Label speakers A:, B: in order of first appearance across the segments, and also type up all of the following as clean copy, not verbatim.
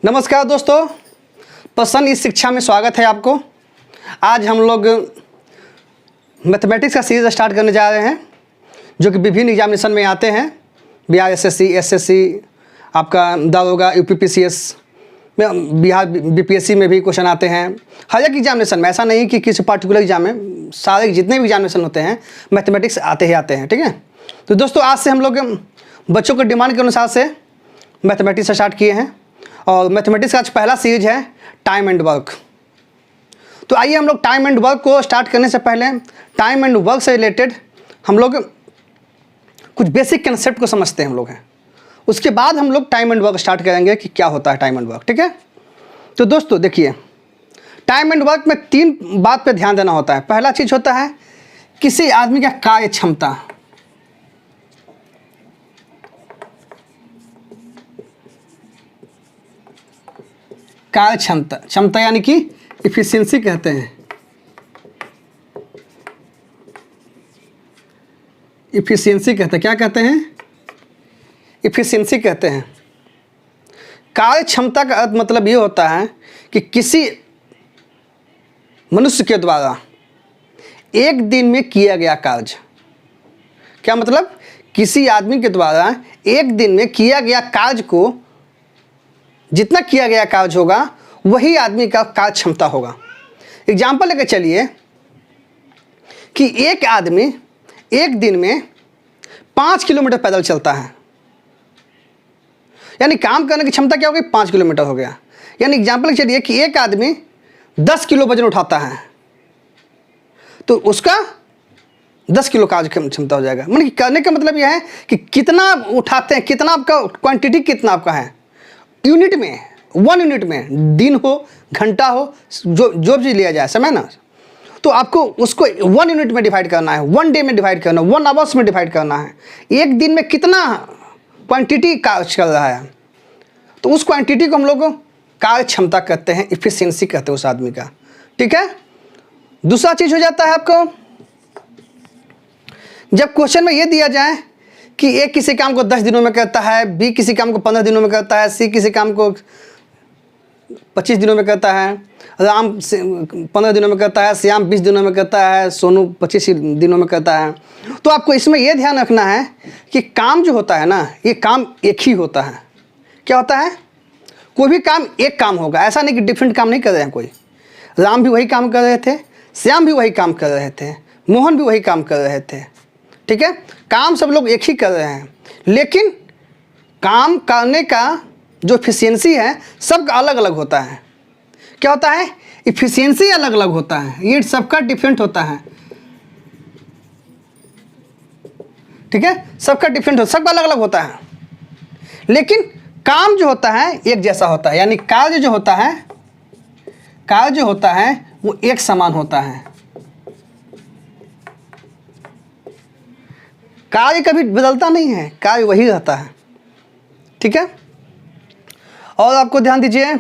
A: नमस्कार दोस्तों, प्रसन्न इस शिक्षा में स्वागत है आपको। आज हम लोग मैथमेटिक्स का सीरीज़ स्टार्ट करने जा रहे हैं जो कि विभिन्न एग्जामिनेशन में आते हैं। बिहार एसएससी, एसएससी, आपका दारोगा, यूपीपीसीएस में, बिहार बीपीएससी में भी क्वेश्चन आते हैं। हर एक एग्जामिनेशन में, ऐसा नहीं कि किसी पर्टिकुलर एग्जाम में, सारे जितने भी एग्जामिनेशन होते हैं मैथमेटिक्स आते ही आते हैं। ठीक है, तो दोस्तों आज से हम लोग बच्चों के डिमांड के अनुसार से मैथमेटिक्स स्टार्ट किए हैं और मैथमेटिक्स का आज पहला सीरीज है टाइम एंड वर्क। तो आइए हम लोग टाइम एंड वर्क को स्टार्ट करने से पहले टाइम एंड वर्क से रिलेटेड हम लोग कुछ बेसिक कंसेप्ट को समझते हैं हम लोग हैं। उसके बाद हम लोग टाइम एंड वर्क स्टार्ट करेंगे कि क्या होता है टाइम एंड वर्क। ठीक है, तो दोस्तों देखिए, टाइम एंड वर्क में तीन बात पे ध्यान देना होता है। पहला चीज़ होता है किसी आदमी का कार्य क्षमता। कार्य क्षमता, क्षमता यानी कि इफिशिएंसी कहते हैं। इफिशिएंसी कहते हैं, क्या कहते हैं? इफिशिएंसी कहते हैं। कार्य क्षमता का अर्थ मतलब ये होता है कि किसी मनुष्य के द्वारा एक दिन में किया गया कार्य। क्या मतलब? किसी आदमी के द्वारा एक दिन में किया गया कार्य को, जितना किया गया कार्य होगा वही आदमी का कार्य क्षमता होगा। एग्जाम्पल लेकर चलिए कि एक आदमी एक दिन में 5 किलोमीटर पैदल चलता है, यानी काम करने की क्षमता क्या हो गई? 5 किलोमीटर हो गया। यानी एग्जाम्पल लेकर चलिए कि एक आदमी 10 किलो वजन उठाता है तो उसका 10 किलो कार्य क्षमता हो जाएगा। मतलब करने का मतलब यह है कि कितना उठाते हैं, कितना आपका क्वांटिटी, कितना आपका है यूनिट में, 1 यूनिट में, दिन हो, घंटा हो, जो भी लिया जाए समय ना, तो आपको उसको 1 यूनिट में डिवाइड करना है, 1 डे में डिवाइड करना है, 1 आवर्स में डिवाइड करना है। एक दिन में कितना क्वांटिटी कार्य कर रहा है, तो उस क्वांटिटी को हम लोग कार्य क्षमता कहते हैं, इफिशिएंसी कहते हैं उस आदमी का। ठीक है, दूसरा चीज़ हो जाता है आपको, जब क्वेश्चन में ये दिया जाए कि ए किसी काम को 10 दिनों में करता है, बी किसी काम को 15 दिनों में करता है, सी किसी काम को 25 दिनों में करता है, राम 15 दिनों में करता है, श्याम 20 दिनों में करता है, सोनू 25 दिनों में करता है। तो आपको इसमें यह ध्यान रखना है कि काम जो होता है ना, ये काम एक ही होता है। क्या होता है? कोई भी काम एक काम होगा, ऐसा नहीं कि डिफरेंट काम नहीं कर रहे हैं कोई। राम भी वही काम कर रहे थे, श्याम भी वही काम कर रहे थे, मोहन भी वही काम कर रहे थे। ठीक है, काम सब लोग एक ही कर रहे हैं, लेकिन काम करने का जो एफिशिएंसी है सबका अलग अलग होता है। क्या होता है? एफिशिएंसी अलग अलग होता है, ये सबका डिफरेंट होता है। ठीक है, सबका डिफरेंट होता है, सबका अलग अलग होता है, लेकिन काम जो होता है एक जैसा होता है। यानी कार्य जो होता है, कार्य जो होता है वो एक समान होता है। कार्य कभी बदलता नहीं है, कार्य वही रहता है। ठीक है, और आपको ध्यान दीजिए,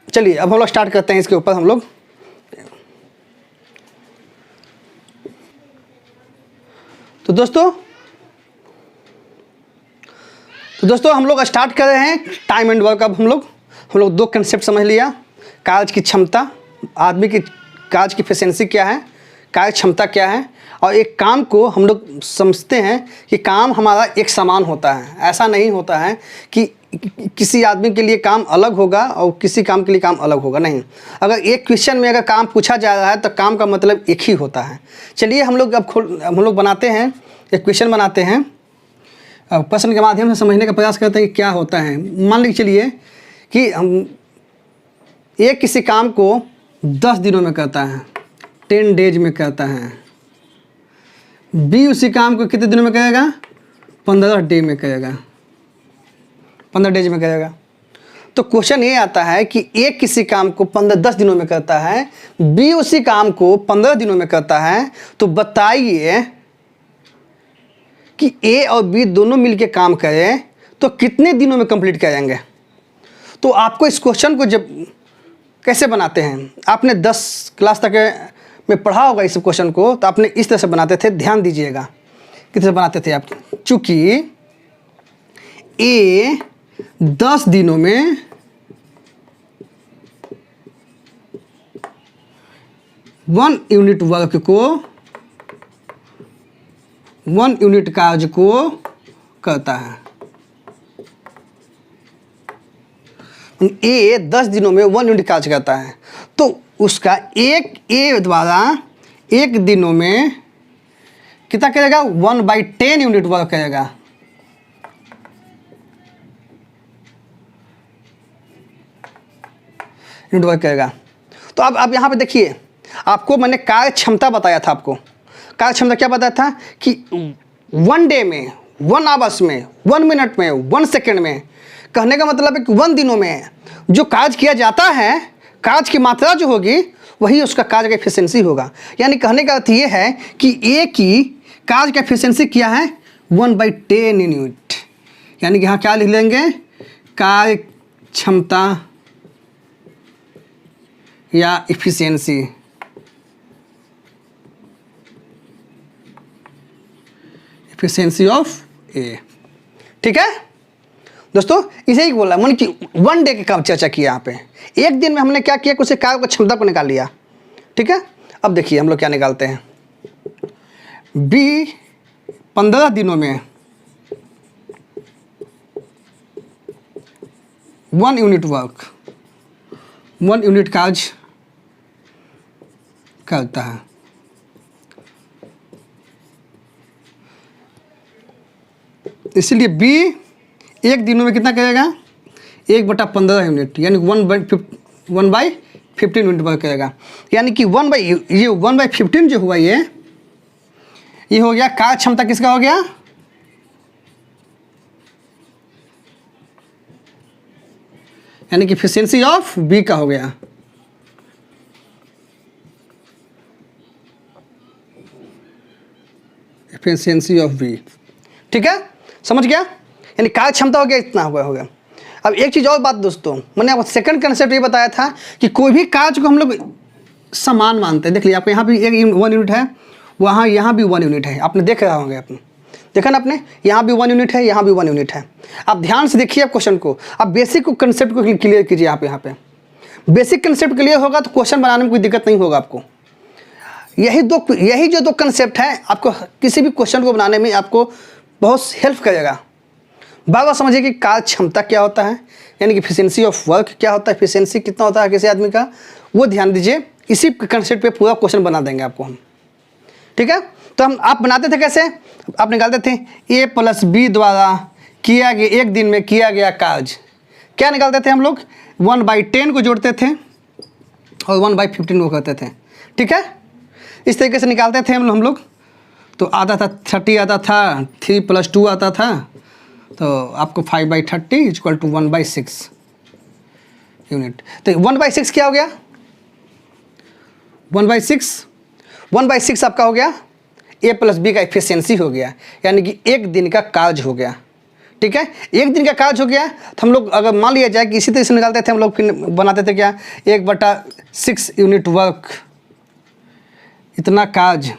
A: चलिए अब हम लोग स्टार्ट करते हैं इसके ऊपर हम लोग। तो दोस्तों हम लोग स्टार्ट कर रहे हैं टाइम एंड वर्क। अब हम लोग दो कंसेप्ट समझ लिया, कार्य की क्षमता, आदमी की कार्य की एफिशिएंसी क्या है, कार्य क्षमता क्या है, और एक काम को हम लोग समझते हैं कि काम हमारा एक समान होता है। ऐसा नहीं होता है कि किसी आदमी के लिए काम अलग होगा और किसी काम के लिए काम अलग होगा, नहीं। अगर एक क्वेश्चन में अगर काम पूछा जा रहा है तो काम का मतलब एक ही होता है। चलिए हम लोग हम लोग बनाते हैं, एक क्वेश्चन बनाते हैं, प्रश्न के माध्यम से समझने का प्रयास करते हैं कि क्या होता है। मान लीजिए चलिए कि हम एक किसी काम को 10 दिनों में करता है, 10 डेज में करता है। बी उसी काम को कितने दिनों में करेगा? 15 डे में करेगा, 15 डेज में करेगा। तो क्वेश्चन ये आता है कि ए किसी काम को 10 दिनों में करता है, बी उसी काम को 15 दिनों में करता है। तो बताइए कि ए और बी दोनों मिलके काम करें तो कितने दिनों में कंप्लीट करेंगे। तो आपको इस क्वेश्चन को जब कैसे बनाते हैं, आपने 10 क्लास तक में पढ़ा होगा इस क्वेश्चन को, तो आपने इस तरह से बनाते थे। ध्यान दीजिएगा किस तरह बनाते थे आप। चूँकि ए 10 दिनों में 1 यूनिट वर्क को 1 यूनिट कार्य को करता है। ए 10 दिनों में 1 यूनिट कार्य करता है, तो उसका एक ए द्वारा 1 दिनों में कितना करेगा? 1/10 यूनिट वर्क करेगा। यूनिट वर्क करेगा। तो अब यहाँ पे देखिए, आपको मैंने कार्य क्षमता बताया था। आपको कार्य क्षमता क्या बताया था कि 1 डे में, 1 आवर्स में, 1 मिनट में, 1 सेकेंड में, कहने का मतलब है कि 1 दिनों में जो कार्य किया जाता है, कार्य की मात्रा जो होगी वही उसका कार्य का एफिशिएंसी होगा। यानी कहने का अर्थ ये है कि ए की कार्य का एफिशिएंसी क्या है? 1/10 यूनिट। यानी कि यहाँ क्या लिख लेंगे? कार्य क्षमता या एफिशिएंसी। एफिशिएंसी ऑफ ए। ठीक है दोस्तों, इसे ही बोला मन कि 1 डे के काम चर्चा किया। यहाँ पे 1 दिन में हमने क्या किया? कुछ कार्य को क्षमता को निकाल लिया। ठीक है, अब देखिए हम लोग क्या निकालते हैं। बी 15 दिनों में 1 यूनिट वर्क, 1 यूनिट कार्य करता है। इसलिए बी 1 दिनों में कितना करेगा? 1/15 यूनिट, यानी 1/15 यूनिट वर्क करेगा। यानी कि 1/15 जो हुआ ये हो गया कार्य क्षमता। किसका हो गया? यानी कि एफिशिएंसी ऑफ बी का हो गया। Efficiency of B. ठीक है, समझ गया? यानी कार्य क्षमता हो गया, इतना हो गया। अब एक चीज़ और बात दोस्तों, मैंने आपको सेकंड कंसेप्ट ये बताया था कि कोई भी कार्य को हम लोग समान मानते हैं। देख लिया, आपको यहाँ भी 1 यूनिट है, वहाँ यहाँ भी 1 यूनिट है। आपने देख रहा होंगे, आपने देखा ना, आपने यहाँ भी 1 यूनिट है, यहाँ भी 1 यूनिट है। आप ध्यान से देखिए आप क्वेश्चन को, आप बेसिक कंसेप्ट को क्लियर कीजिए। यहाँ पे बेसिक कंसेप्ट क्लियर होगा तो क्वेश्चन बनाने में कोई दिक्कत नहीं होगा आपको। यही जो 2 कंसेप्ट है आपको किसी भी क्वेश्चन को बनाने में आपको बहुत हेल्प करेगा। बार बार समझिए कि कार्य क्षमता क्या होता है, यानी कि एफिशिएंसी ऑफ वर्क क्या होता है, एफिशिएंसी कितना होता है किसी आदमी का, वो ध्यान दीजिए। इसी कंसेप्ट पे पूरा क्वेश्चन बना देंगे आपको हम। ठीक है, तो आप बनाते थे कैसे? आप निकालते थे ए प्लस बी द्वारा किया गया 1 दिन में किया गया कार्य। क्या निकालते थे हम लोग? 1/10 को जोड़ते थे और 1/15 को करते थे। ठीक है, इस तरीके से निकालते थे हम लोग। तो आता था 30, आता था 3 + 2 आता था, तो आपको 5/30 = 1/6 यूनिट। तो 1/6 क्या हो गया? 1/6 आपका हो गया ए प्लस बी का एफिशिएंसी हो गया, यानी कि 1 दिन का कार्य हो गया। ठीक है, 1 दिन का कार्य हो गया। तो हम लोग अगर मान लिया जाए कि इसी तरह से निकालते थे हम लोग, फिर बनाते थे क्या? 1/6 यूनिट वर्क, इतना कार्य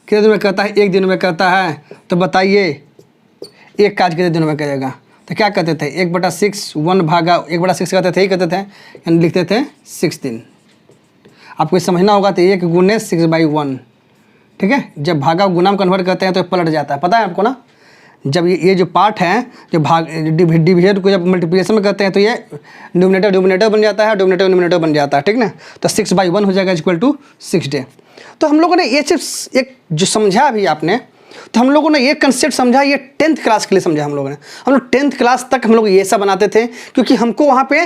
A: कितने दिन में करता है? 1 दिन में करता है। तो बताइए एक कार्य कितने दिनों में करेगा? तो क्या करते थे? 1/6 1/6 करते थे, ही करते थे, यानी लिखते थे 6 दिन। आपको ये समझना होगा। तो 1 × 6/1। ठीक है, जब भागा गुना में कन्वर्ट करते हैं तो पलट जाता है, पता है आपको ना। जब ये जो पार्ट है, जो डिविजन को जब मल्टीप्लिकेशन में करते हैं तो ये न्यूमिनेटर बन जाता है, डिनोमिनेटर बन जाता है। ठीक ना, तो 6/1 हो जाएगा = 6 डे। तो हम लोगों ने ये सिर्फ एक जो समझा अभी आपने, तो हम लोगों ने ये कंसेप्ट समझा, ये 10th क्लास के लिए समझा हम लोगों ने। हम लोग 10th क्लास तक हम लोग ये सब बनाते थे, क्योंकि हमको वहाँ पे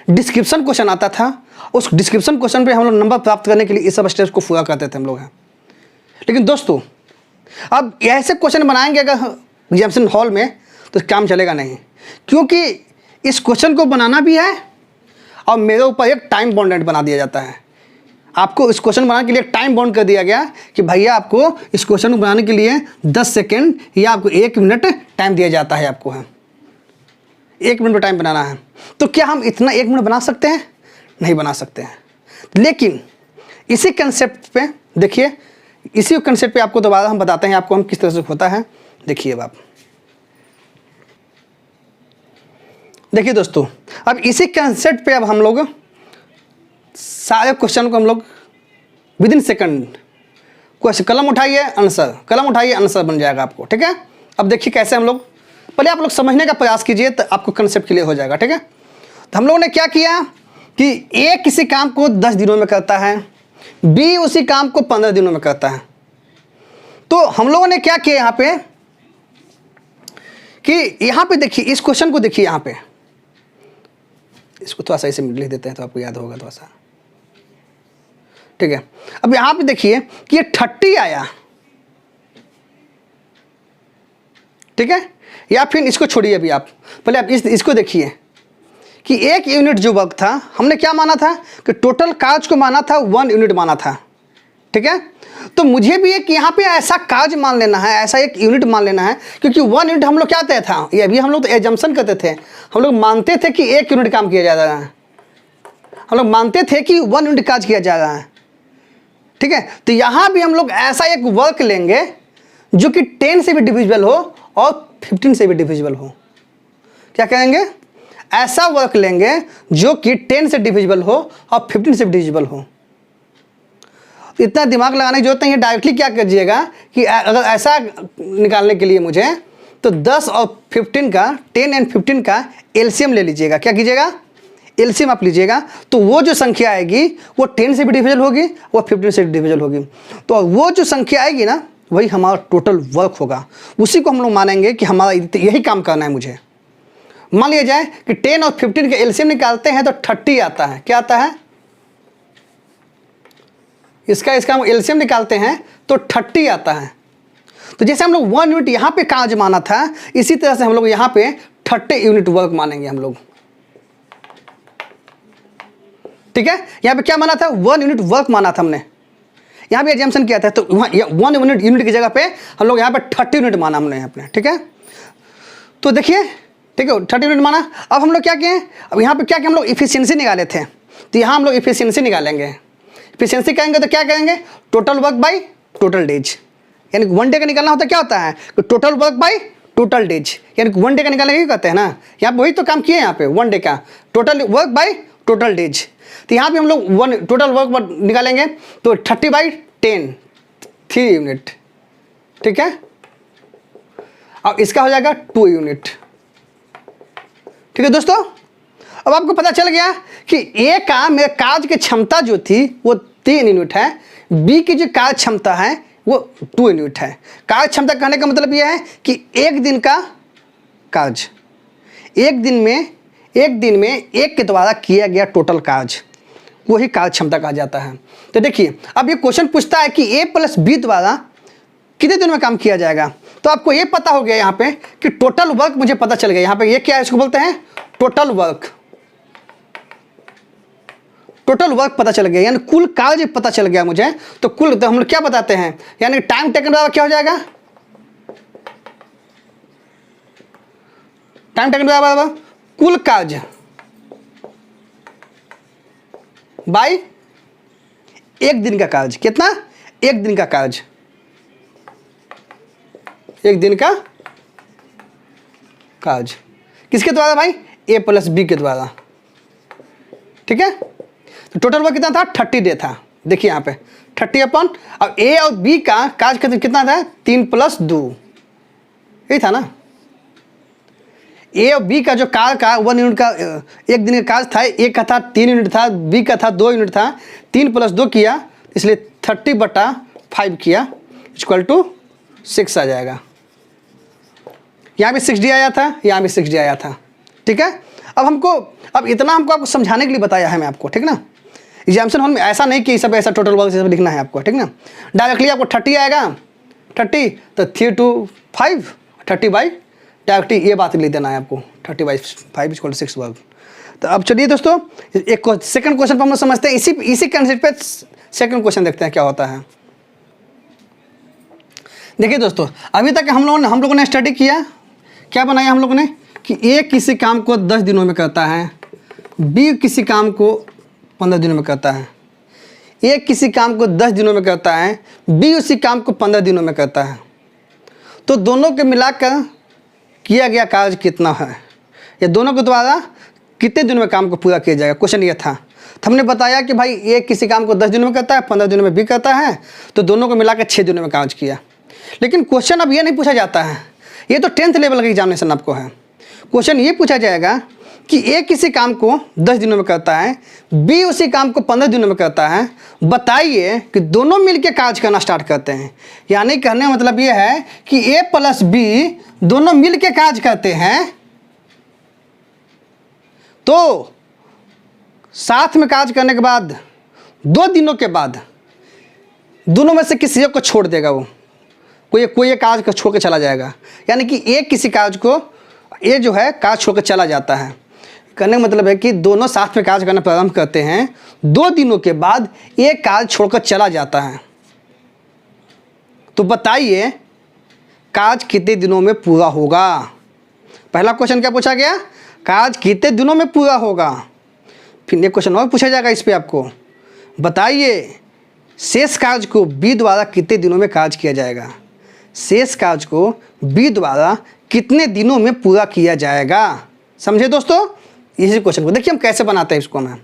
A: डिस्क्रिप्शन क्वेश्चन आता था। उस डिस्क्रिप्शन क्वेश्चन पे हम लोग नंबर प्राप्त करने के लिए इस सब स्टेप्स को पूरा करते थे हम लोग। लेकिन दोस्तों अब ऐसे क्वेश्चन बनाएंगे अगर एग्जामिनेशन हॉल में तो काम चलेगा नहीं, क्योंकि इस क्वेश्चन को बनाना भी है और मेरे ऊपर एक टाइम बाउंडेड बना दिया जाता है। आपको इस क्वेश्चन बनाने के लिए टाइम बाउंड कर दिया गया कि भैया आपको इस क्वेश्चन को बनाने के लिए 10 सेकेंड या आपको 1 मिनट टाइम दिया जाता है। आपको है 1 मिनट में टाइम बनाना है। तो क्या हम इतना 1 मिनट बना सकते हैं? नहीं बना सकते हैं। लेकिन इसी कंसेप्ट पे देखिए, इसी कंसेप्ट पे आपको दोबारा हम बताते हैं आपको हम किस तरह से होता है। देखिए अब आप देखिए दोस्तों, अब इसी कंसेप्ट पे अब हम लोग सारे क्वेश्चन को हम लोग विद इन सेकंड क्वेश्चन, कलम उठाइए आंसर, कलम उठाइए आंसर बन जाएगा आपको, ठीक है। अब देखिए कैसे हम लोग, पहले आप लोग समझने का प्रयास कीजिए तो आपको कंसेप्ट क्लियर हो जाएगा, ठीक है। तो हम लोगों ने क्या किया कि ए किसी काम को 10 दिनों में करता है, बी उसी काम को 15 दिनों में करता है। तो हम लोगों ने क्या किया यहाँ पे कि यहाँ पे देखिए इस क्वेश्चन को, देखिए यहाँ पे, इसको थोड़ा सा ऐसे लिख देते हैं तो आपको याद होगा थोड़ा सा, ठीक है। अब यहाँ पे देखिए कि ये 30 आया, ठीक है। या फिर इसको छोड़िए अभी, आप पहले आप इसको देखिए कि 1 यूनिट जो वर्क था, हमने क्या माना था कि टोटल कार्य को माना था 1 यूनिट माना था, ठीक है। तो मुझे भी एक यहाँ पे ऐसा कार्य मान लेना है, ऐसा एक यूनिट मान लेना है, क्योंकि 1 यूनिट हम लोग क्या तय था, ये अभी हम लोग तो एजम्पशन करते थे, हम लोग मानते थे कि 1 यूनिट काम किया जा रहा है, हम लोग मानते थे कि 1 यूनिट कार्य किया जा रहा है, ठीक है। तो यहाँ भी हम लोग ऐसा एक वर्क लेंगे जो कि 10 से भी डिविजिबल हो और 15 से भी डिविजिबल हो। क्या कहेंगे, ऐसा वर्क लेंगे जो कि 10 से डिविजिबल हो और 15 से भी डिविजिबल हो। इतना दिमाग लगाने की जरूरत नहीं है, डायरेक्टली क्या कीजिएगा कि अगर ऐसा निकालने के लिए मुझे तो 10 और 15 का, 10 एंड 15 का एलसीएम ले लीजिएगा। क्या कीजिएगा, एलसीएम आप लीजिएगा, तो वो जो संख्या आएगी वो 10 से भी डिविजिबल होगी, वो 15 से भी डिविजिबल होगी। तो वो जो संख्या आएगी ना, वही हमारा टोटल वर्क होगा, उसी को हम लोग मानेंगे कि हमारा यही काम करना है मुझे। मान लिया जाए कि 10 और 15 के एलसीएम निकालते हैं तो 30 आता है। क्या आता है, इसका हम एलसीएम निकालते हैं तो 30 आता है। तो जैसे हम लोग 1 यूनिट यहाँ पे कार्य माना था, इसी तरह से हम लोग यहाँ पे 30 यूनिट वर्क मानेंगे हम लोग, ठीक है। यहाँ पे क्या माना था, 1 यूनिट वर्क माना था हमने, यहाँ पे एजम्पशन किया था, तो वहाँ 1 यूनिट की जगह पे हम लोग यहाँ पे 30 यूनिट माना हमने यहाँ पे, ठीक है। तो देखिए, ठीक है, 30 यूनिट माना। अब हम लोग क्या किए, अब यहाँ पे क्या किया, हम लोग इफिशियंसी निकाले थे, तो यहाँ हम लोग इफिशियंसी निकालेंगे। इफिशियंसी कहेंगे तो क्या कहेंगे, total work by total days, यानी 1 डे का निकालना होता है, क्या होता है कि total work by total days, यानी 1 डे का निकालने का कहते हैं ना, यहाँ पे वही तो काम किए यहाँ पे, 1 डे का total work by total days. तो यहाँ पे हम लोग 1 टोटल वर्क निकालेंगे तो 30/10, 3 यूनिट, ठीक है। अब इसका हो जाएगा 2 यूनिट, ठीक है दोस्तों। अब आपको पता चल गया कि ए का मेरे कार्य की क्षमता जो थी वो 3 यूनिट है, बी की जो कार्य क्षमता है वो 2 यूनिट है। कार्य क्षमता कहने का मतलब यह है कि एक दिन का कार्य, एक दिन में एक के द्वारा किया गया टोटल कार्य, वही कार्य क्षमता कहा जाता है। तो देखिए, अब ये क्वेश्चन पूछता है कि ए प्लस बी द्वारा कितने दिनों में काम किया जाएगा। तो आपको ये पता हो गया यहाँ पे कि टोटल वर्क मुझे पता चल गया। यहाँ पे ये क्या है, इसको बोलते हैं टोटल वर्क। टोटल वर्क पता चल गया, यानी कुल कार्य पता चल गया मुझे। तो कुल, तो हम लोग क्या बताते हैं, यानी टाइम टेकन बराबर क्या हो जाएगा, टाइम टेकन बराबर कुल कार्य बाई एक दिन का कार्य। कितना, एक दिन का कार्य, एक दिन का कार्य किसके द्वारा भाई, ए प्लस बी के द्वारा, ठीक है। तो टोटल वर्क कितना था, 30 डे था। देखिए यहाँ पे 30 अपॉन, अब ए और बी का कार्य कितना था, 3 + 2, यही था ना। ए और बी का जो कार्य का 1 यूनिट का एक दिन का कार्य था, ए का था 3 यूनिट था, बी का था 2 यूनिट था, 3 + 2 किया, इसलिए 30/5 किया = 6 आ जाएगा। यहाँ भी 6D आया था, यहाँ भी 6D आया था, ठीक है। अब इतना आपको समझाने के लिए बताया है मैं आपको, ठीक ना। एग्जामिनेशन हॉल में ऐसा नहीं कि सब ऐसा टोटल वर्क सब लिखना है आपको, ठीक ना। डायरेक्टली आपको 30 आएगा, 30 तो 3 to 5, 30/, डायरेक्टली ये बात लिख देना है आपको, 30/5 = 6 वर्क। तो अब चलिए दोस्तों, एक सेकंड क्वेश्चन पर हम लोग समझते हैं, इसी कंसेप्ट पे सेकंड क्वेश्चन देखते हैं क्या होता है। देखिए दोस्तों, अभी तक हम लोगों ने स्टडी किया, क्या बनाया हम लोगों ने कि ए किसी काम को 10 दिनों में करता है, बी किसी काम को 15 दिनों में करता है, ए किसी काम को 10 दिनों में करता है, बी उसी काम को 15 दिनों में करता है। तो दोनों के मिलाकर किया गया कार्य कितना है, ये दोनों के द्वारा कितने दिनों में काम को पूरा किया जाएगा, क्वेश्चन ये था। तो हमने बताया कि भाई ए किसी काम को 10 दिनों में करता है, 15 दिनों में भी करता है, तो दोनों को मिलाकर 6 दिनों में काज किया। लेकिन क्वेश्चन अब ये नहीं पूछा जाता है, ये तो 10th लेवल का एग्जामिनेशन आपको है। क्वेश्चन ये पूछा जाएगा कि ए किसी काम को 10 दिनों में करता है, बी उसी काम को 15 दिनों में करता है, बताइए कि दोनों मिलकर काज करना स्टार्ट करते हैं। यानी कहने का मतलब ये है कि ए प्लस बी दोनों मिलकर काज करते हैं, तो साथ में काज करने के बाद 2 दिनों के बाद दोनों में से किसी एक को छोड़ देगा, वो कोई एक काज को छोड़ के चला जाएगा। यानी कि एक किसी काज को ये जो है काज छोड़ के चला जाता है। करने का मतलब है कि दोनों साथ में काज करना प्रारंभ करते हैं, 2 दिनों के बाद एक काज छोड़कर चला जाता है। तो बताइए काज कितने दिनों में पूरा होगा। पहला क्वेश्चन क्या पूछा गया, काज कितने दिनों में पूरा होगा। फिर एक क्वेश्चन और पूछा जाएगा इस पे आपको, बताइए शेष काज को बी द्वारा कितने दिनों में काज किया जाएगा। शेष काज को बी द्वारा कितने दिनों में पूरा किया जाएगा। समझे दोस्तों, इसी क्वेश्चन को देखिए हम कैसे बनाते हैं इसको। मैं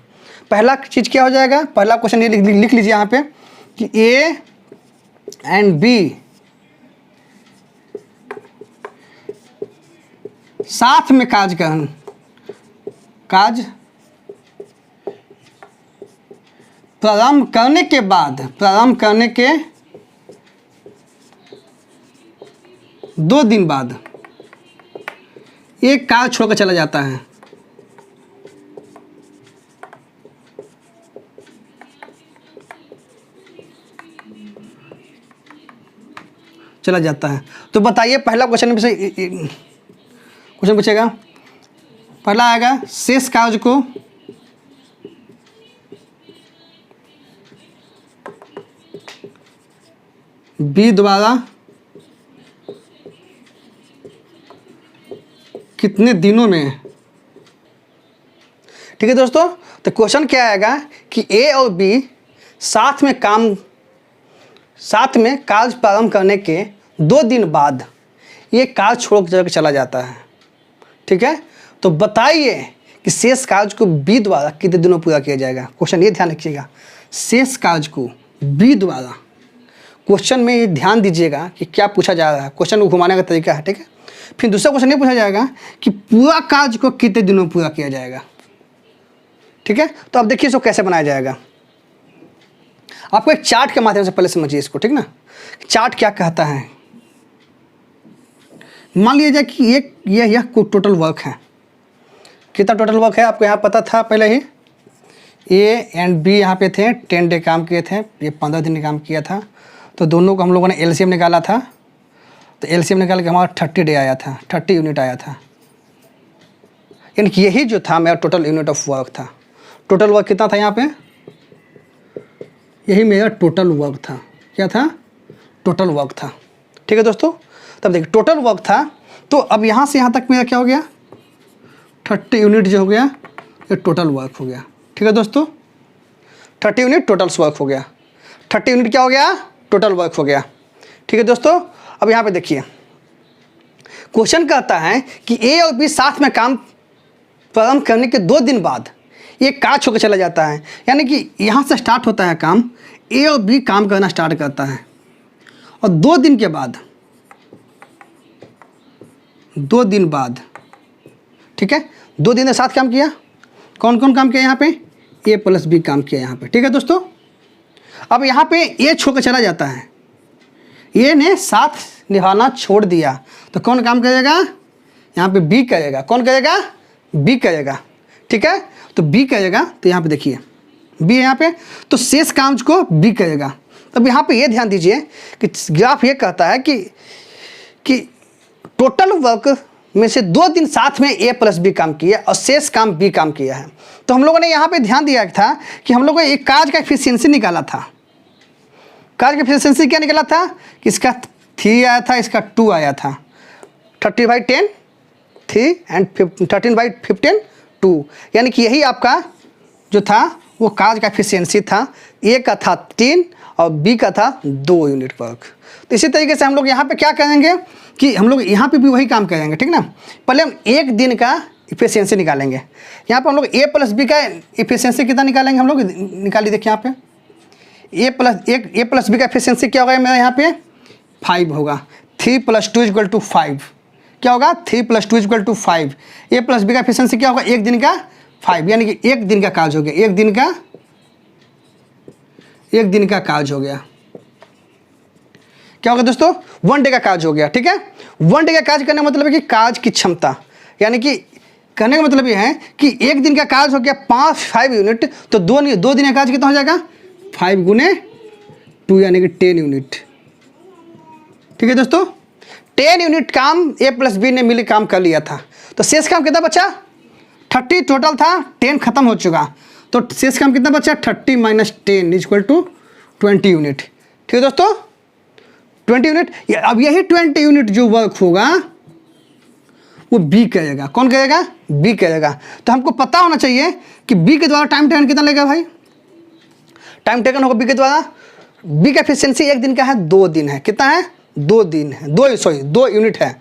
A: पहला चीज़ क्या हो जाएगा, पहला क्वेश्चन ये लिख लीजिए यहाँ पे कि ए एंड बी साथ में काज प्रारंभ करने के 2 दिन बाद एक काज छोड़कर चला जाता है। तो बताइए पहला क्वेश्चन से क्वेश्चन पूछेगा, पहला आएगा शेष काज को बी द्वारा कितने दिनों में। ठीक है दोस्तों, तो क्वेश्चन क्या आएगा कि ए और बी साथ में काज प्रारंभ करने के 2 दिन बाद ये काज छोड़ कर चला जाता है। ठीक है, तो बताइए कि शेष काज को बी द्वारा कितने दिनों पूरा किया जाएगा। क्वेश्चन ये ध्यान रखिएगा, शेष काज को बी द्वारा। क्वेश्चन में ये ध्यान दीजिएगा कि क्या पूछा जा रहा है, क्वेश्चन को घुमाने का तरीका है। ठीक है, फिर दूसरा क्वेश्चन ये पूछा जाएगा कि पूरा काज को कितने दिनों में पूरा किया जाएगा। ठीक है, तो अब देखिए इसको कैसे बनाया जाएगा। आपको एक चार्ट के माध्यम से पहले समझिए इसको। ठीक ना, चार्ट क्या कहता है, मान लीजिए कि यह टोटल वर्क है। कितना टोटल वर्क है आपको यहाँ पता था पहले ही। ए एंड बी यहाँ पे थे, 10 डे काम किए थे, ये 15 दिन काम किया था। तो दोनों को हम लोगों ने एलसीएम निकाला था, तो एलसीएम निकाल के हमारा 30 डे आया था, 30 यूनिट आया था। यानी कि यही जो था मेरा टोटल यूनिट ऑफ वर्क था। टोटल वर्क कितना था यहाँ पे, यही मेरा टोटल वर्क था। क्या था, टोटल वर्क था। ठीक है दोस्तों, तब देखिए टोटल वर्क था, तो अब यहाँ से यहाँ तक मेरा क्या हो गया, 30 यूनिट जो हो गया ये टोटल वर्क हो गया। ठीक है दोस्तों, 30 यूनिट टोटल वर्क हो गया। 30 यूनिट क्या हो गया, टोटल वर्क हो गया। ठीक है दोस्तों, अब यहाँ पे देखिए क्वेश्चन कहता है कि ए और बी साथ में काम प्रारंभ करने के 2 दिन बाद ये काज छोड़कर चला जाता है। यानी कि यहाँ से स्टार्ट होता है काम, ए और बी काम करना स्टार्ट करता है, और 2 दिन के बाद, 2 दिन बाद, ठीक है, 2 दिन के साथ काम किया। कौन कौन काम किया यहाँ पे, ए प्लस बी काम किया यहाँ पे। ठीक है दोस्तों, अब यहाँ पे ए छोड़कर चला जाता है, ए ने साथ निभाना छोड़ दिया, तो कौन काम करेगा, यहाँ पे बी करेगा। कौन करेगा, बी करेगा। ठीक है, तो बी करेगा, तो यहाँ पे देखिए बी है यहाँ पे, तो शेष काम को बी करेगा। तब यहाँ पे ये ध्यान दीजिए कि ग्राफ ये कहता है कि टोटल वर्क में से 2 दिन साथ में ए प्लस बी काम किया और शेष काम बी काम किया है। तो हम लोगों ने यहाँ पे ध्यान दिया था कि हम लोगों ने एक काज का एफिशिएंसी निकाला था। काज का एफिशिएंसी क्या निकाला था कि इसका 3 आया था, इसका 2 आया था। 30/10 3 एंड 13/15 2, यानी कि यही आपका जो था वो काज का एफिशिएंसी था। ए का था 3 और बी का था 2 यूनिट वर्क। तो इसी तरीके से हम लोग यहाँ पे क्या करेंगे कि हम लोग यहाँ पे भी वही काम करेंगे। ठीक ना, पहले हम 1 दिन का इफिशियंसी निकालेंगे। यहाँ पर हम लोग ए प्लस बी का इफिशियंसी कितना निकालेंगे, हम लोग निकालिए। देखिए यहाँ पे ए प्लस बी का इफिशियंसी क्या होगा मेरा, यहाँ पे 5 होगा। 3 + 2 = 5 क्या होगा, 3 + 2 = 5। ए प्लस बी का इफिशियंसी क्या होगा, एक दिन का 5, यानी कि एक दिन का काज हो गया, एक दिन का काज हो गया। क्या होगा दोस्तों, 1 डे का काज हो गया। ठीक है, 1 डे का काज करने का मतलब है कि काज की क्षमता, यानी कि कहने का मतलब ये है कि एक दिन का काज हो गया 5 यूनिट, तो 2 दिन का काज कितना हो जाएगा, 5 × 2 यानी कि 10 यूनिट। ठीक है दोस्तों, 10 यूनिट काम ए प्लस बी ने मिल काम कर लिया था। तो शेष काम कितना बचा, 30 टोटल था, 10 खत्म हो चुका, तो शेष काम कितना बचा, 30 - 10 = 20 यूनिट। ठीक है दोस्तों, 20 यूनिट। अब यही 20 यूनिट जो वर्क होगा वो बी करेगा। कौन करेगा, बी करेगा। तो हमको पता होना चाहिए कि बी के द्वारा टाइम टेकन कितना लगेगा भाई, टाइम टेकन होगा बी के द्वारा। बी का एफिशिएंसी एक दिन का है, 2 दिन है, कितना है, 2 दिन है, 2 यूनिट है।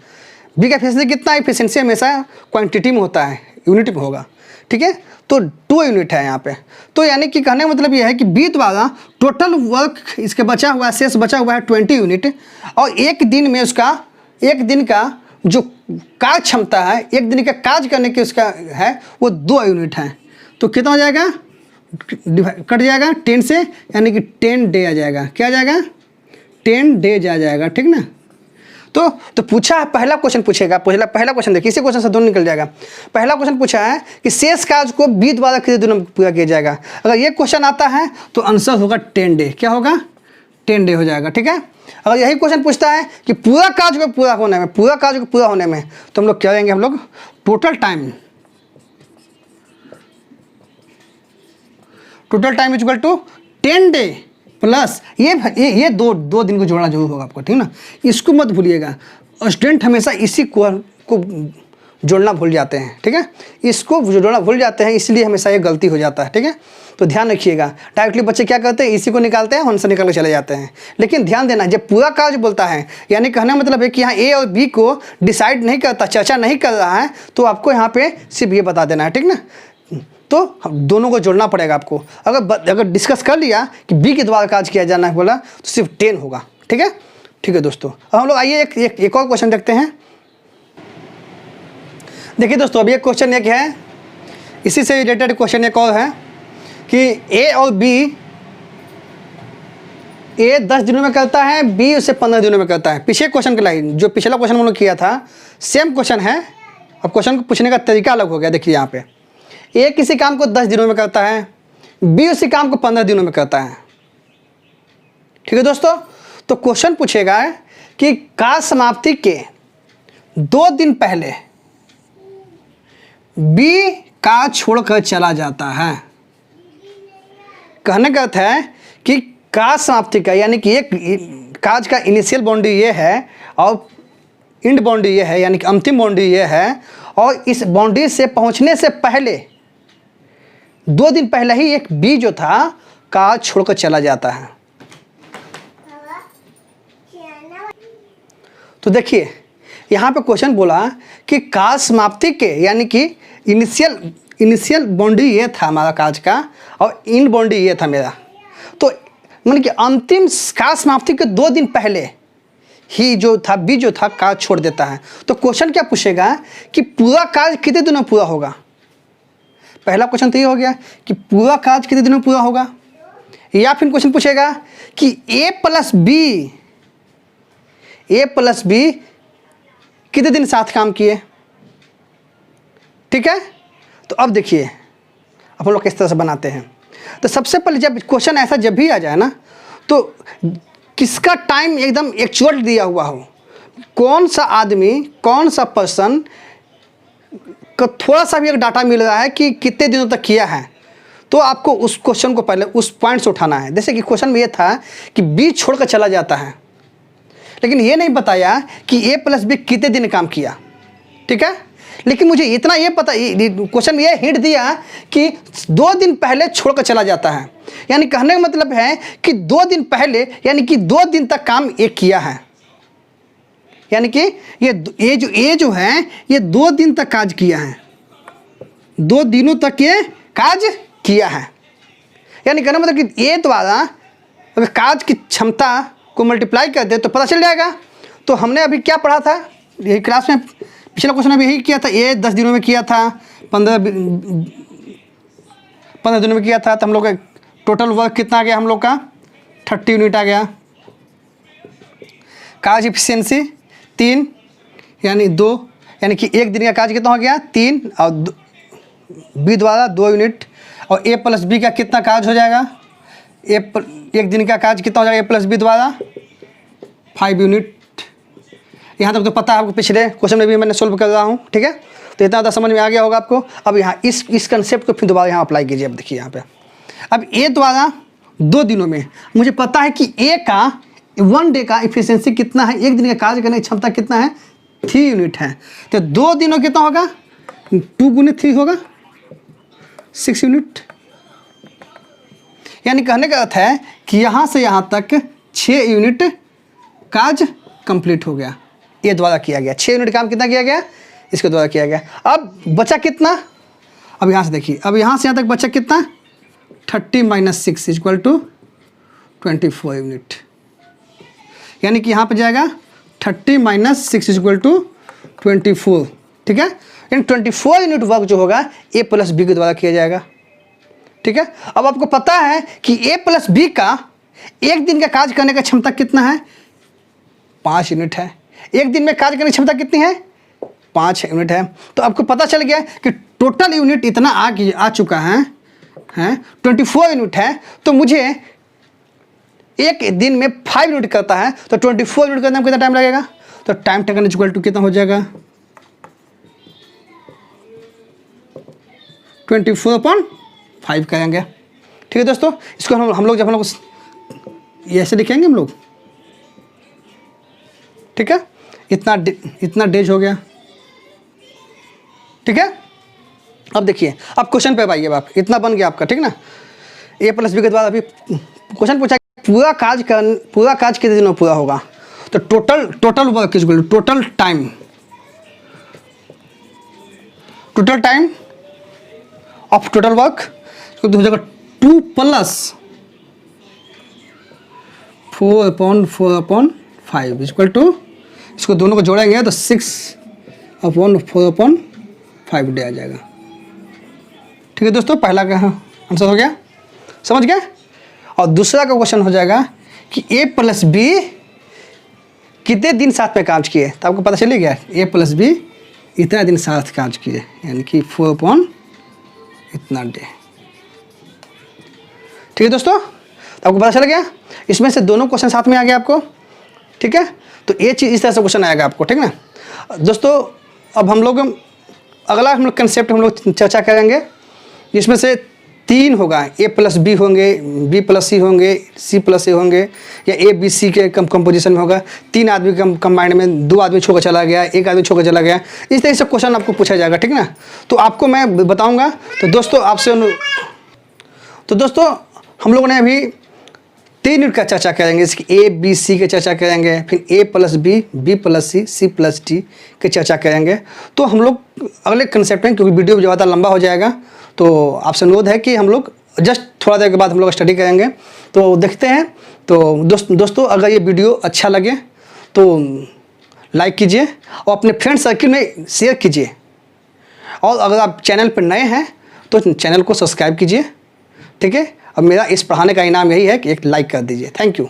A: बी का एफिशिएंसी कितना है, एफिशिएंसी हमेशा क्वांटिटी में होता है, यूनिट में होगा। ठीक है, तो 2 यूनिट है यहाँ पे। तो यानी कि कहने का मतलब यह है कि बी द्वारा टोटल वर्क इसके बचा हुआ है, शेष बचा हुआ है 20 यूनिट, और एक दिन में उसका एक दिन का जो कार्य क्षमता है, एक दिन का काज करने की उसका है वो 2 यूनिट है। तो कितना हो जाएगा, कट जाएगा 10 से, यानी कि 10 डे आ जाएगा। क्या आ जाएगा, 10 डेज आ जाएगा। ठीक ना, तो पूछा है, पहला क्वेश्चन पूछेगा, पहला क्वेश्चन देखिए, इसी क्वेश्चन से दोनों निकल जाएगा। पहला क्वेश्चन पूछा है कि शेष काज को बी द्वारा कितने दिनों में पूरा किया जाएगा। अगर ये क्वेश्चन आता है तो आंसर होगा 10 डे। क्या होगा, 10 डे हो जाएगा। ठीक है, अगर यही क्वेश्चन पूछता है कि पूरा काज को पूरा होने में, तो हम लोग क्या करेंगे, हम लोग टोटल टाइम = 10 डे प्लस ये 2 दिन को जोड़ना जरूर होगा आपको। ठीक ना, इसको मत भूलिएगा, स्टूडेंट हमेशा इसी को जोड़ना भूल जाते हैं। ठीक है, इसको जोड़ना भूल जाते हैं, इसलिए हमेशा ये गलती हो जाता है। ठीक है, तो ध्यान रखिएगा। डायरेक्टली बच्चे क्या करते हैं, इसी को निकालते हैं, आंसर निकाल के चले जाते हैं। लेकिन ध्यान देना, जब पूरा काज बोलता है, यानी कहने का मतलब है कि यहाँ ए और बी को डिसाइड नहीं करता, चर्चा नहीं कर रहा है, तो आपको यहाँ पे सिर्फ ये बता देना है। ठीक ना, तो दोनों को जोड़ना पड़ेगा आपको। अगर डिस्कस कर लिया कि बी के द्वारा काज किया जाना है बोला, तो सिर्फ 10 होगा। ठीक है दोस्तों, अब हम लोग आइए एक और क्वेश्चन देखते हैं। देखिए दोस्तों, अभी एक क्वेश्चन एक है, इसी से रिलेटेड क्वेश्चन एक और है कि ए और बी, ए 10 दिनों में करता है, बी उसे 15 दिनों में करता है। पिछले क्वेश्चन के लाइन, जो पिछला क्वेश्चन हम लोग किया था, सेम क्वेश्चन है। अब क्वेश्चन को पूछने का तरीका अलग हो गया। देखिए यहाँ पे, ए किसी काम को 10 दिनों में करता है, बी उसी काम को 15 दिनों में करता है। ठीक है दोस्तों, तो क्वेश्चन पूछेगा कि कार्य समाप्ति के 2 दिन पहले बी काज छोड़कर चला जाता है। कहने का अर्थ है कि काज समाप्ति का, यानी कि एक काज का इनिशियल बाउंड्री ये है और एंड बाउंड्री ये है, यानी कि अंतिम बाउंड्री ये है, और इस बाउंड्री से पहुंचने से पहले 2 दिन पहले ही एक बी जो था काज छोड़कर चला जाता है। तो देखिए यहाँ पे क्वेश्चन बोला कि काज समाप्ति के, यानी कि इनिशियल बाउंड्री ये था हमारा काज का, और एंड बाउंड्री ये था मेरा। तो मतलब कि अंतिम काज समाप्ति के 2 दिन पहले ही जो था बी जो था काज छोड़ देता है। तो क्वेश्चन क्या पूछेगा कि पूरा काज कितने दिनों में पूरा होगा। पहला क्वेश्चन तो ये हो गया कि पूरा काज कितने दिनों में पूरा होगा, या फिर क्वेश्चन पूछेगा कि ए प्लस बी कितने दिन साथ काम किए। ठीक है, तो अब देखिए अब हम लोग किस तरह से बनाते हैं। तो सबसे पहले जब क्वेश्चन ऐसा जब भी आ जाए ना, तो किसका टाइम एकदम एक्चुअल दिया हुआ हो, कौन सा आदमी, कौन सा पर्सन का थोड़ा सा भी एक डाटा मिल रहा है कि कितने दिनों तक किया है, तो आपको उस क्वेश्चन को पहले उस पॉइंट से उठाना है। जैसे कि क्वेश्चन में ये था कि बी छोड़कर चला जाता है, लेकिन ये नहीं बताया कि ए प्लस बी कितने दिन काम किया। ठीक है, लेकिन मुझे इतना ये पता, क्वेश्चन में ये हिंट दिया कि 2 दिन पहले छोड़कर चला जाता है, यानी कहने का मतलब है कि 2 दिन पहले, यानी कि 2 दिन तक काम एक किया है, यानी कि ये जो है ये 2 दिन तक काज किया है। 2 दिनों तक ये कार्य किया है। यानी कहना मतलब कि ए द्वारा अगर कार्य की क्षमता को मल्टीप्लाई कर दे तो पता चल जाएगा। तो हमने अभी क्या पढ़ा था यही क्लास में, पिछला क्वेश्चन अभी यही किया था, ए 10 दिनों में किया था, 15 दिनों में किया था, तो हम लोग का टोटल वर्क कितना आ गया हम लोग का 30 यूनिट आ गया। कार्य एफिशिएंसी 3 यानी 2, यानी कि एक दिन का कार्य कितना हो गया 3 और बी द्वारा 2 यूनिट, और ए प्लस बी का कितना कार्य हो जाएगा, एक दिन का कार्य कितना हो जाएगा ए प्लस बी द्वारा 5 यूनिट। यहाँ तक तो पता है आपको, पिछले क्वेश्चन में भी मैंने सोल्व कर रहा हूँ, ठीक है। तो इतना समझ में आ गया होगा आपको। अब यहाँ इस कंसेप्ट को फिर दोबारा यहाँ अप्लाई कीजिए। अब देखिए यहाँ पे, अब ए द्वारा 2 दिनों में मुझे पता है कि ए का 1 डे का एफिशिएंसी कितना है, एक दिन का कार्य करने की क्षमता कितना है 3 यूनिट है। तो 2 दिनों कितना होगा 2 गुने 3 होगा 6 यूनिट। यानी कहने का अर्थ है कि यहाँ से यहाँ तक 6 यूनिट कार्य कंप्लीट हो गया, ये द्वारा किया गया। 6 यूनिट काम कितना किया गया, इसके द्वारा किया गया। अब बचा कितना, अब यहाँ से देखिए, अब यहाँ से यहाँ तक बचा कितना 30 - 6 इक्वल टू 24 यूनिट। यानी कि यहाँ पे जाएगा 30 - 6 इक्वल टू 24, ठीक है। यानी 24 यूनिट वर्क जो होगा ए प्लस बी के द्वारा किया जाएगा, ठीक है। अब आपको पता है कि ए प्लस बी का एक दिन का कार्य करने का क्षमता कितना है 5 यूनिट है। एक दिन में कार्य करने की क्षमता कितनी है 5 यूनिट है। तो आपको पता चल गया कि टोटल यूनिट इतना आ चुका है 24 यूनिट है। तो मुझे एक दिन में 5 यूनिट करता है, तो 24 यूनिट करने में कितना टाइम लगेगा, तो टाइम टेकन इक्वल टू कितना हो जाएगा 24/5 करेंगे, ठीक है दोस्तों। इसको हम लोग जब हम लोग ये ऐसे लिखेंगे हम लोग, ठीक है। इतना डेज हो गया, ठीक है। अब देखिए, अब क्वेश्चन पे आइए आप, इतना बन गया आपका, ठीक ना। ए प्लस बी के द्वारा अभी क्वेश्चन पूछा पूरा कार्य कितने दिनों में पूरा होगा, तो total work is total time of total work हो जाएगा 2 + 4/4/5 इक्वल टू, इसको दोनों को जोड़ेंगे तो 6/4/5 डे आ जाएगा, ठीक है दोस्तों। पहला का आंसर हो गया, समझ गए। और दूसरा का क्वेश्चन हो जाएगा कि ए प्लस बी कितने दिन साथ में कार्य किए, तो आपको पता चल गया ए प्लस बी इतना दिन साथ कार्य किए, यानी कि 4 इतना डे, ठीक है दोस्तों। तो आपको पता चल गया, इसमें से दोनों क्वेश्चन साथ में आ गया आपको, ठीक है। तो ये चीज़ इस तरह से क्वेश्चन आएगा आपको, ठीक ना दोस्तों। अब हम लोग कंसेप्ट हम लोग चर्चा करेंगे, जिसमें से 3 होगा, ए प्लस बी होंगे, बी प्लस सी होंगे, सी प्लस ए होंगे, या ए बी सी के कंपोजिशन में होगा। 3 आदमी कंबाइंड में 2 आदमी छोड़ कर चला गया, 1 आदमी छोड़ कर चला गया, इस तरह से क्वेश्चन आपको पूछा जाएगा, ठीक ना। तो आपको मैं बताऊंगा। तो दोस्तों हम लोगों ने अभी 3 यूनिट का चर्चा करेंगे, इसकी ए बी सी के चर्चा करेंगे, फिर ए प्लस बी, बी प्लस सी, सी प्लस डी के चर्चा करेंगे। तो हम लोग अगले कंसेप्ट में, क्योंकि वीडियो ज़्यादा लंबा हो जाएगा, तो आपसे अनुरोध है कि हम लोग जस्ट थोड़ा देर के बाद हम लोग स्टडी करेंगे। तो देखते हैं। तो दोस्तों अगर ये वीडियो अच्छा लगे तो लाइक कीजिए और अपने फ्रेंड सर्किल में शेयर कीजिए, और अगर आप चैनल पर नए हैं तो चैनल को सब्सक्राइब कीजिए, ठीक है। अब मेरा इस पढ़ाने का इनाम यही है कि एक लाइक कर दीजिए। Thank you.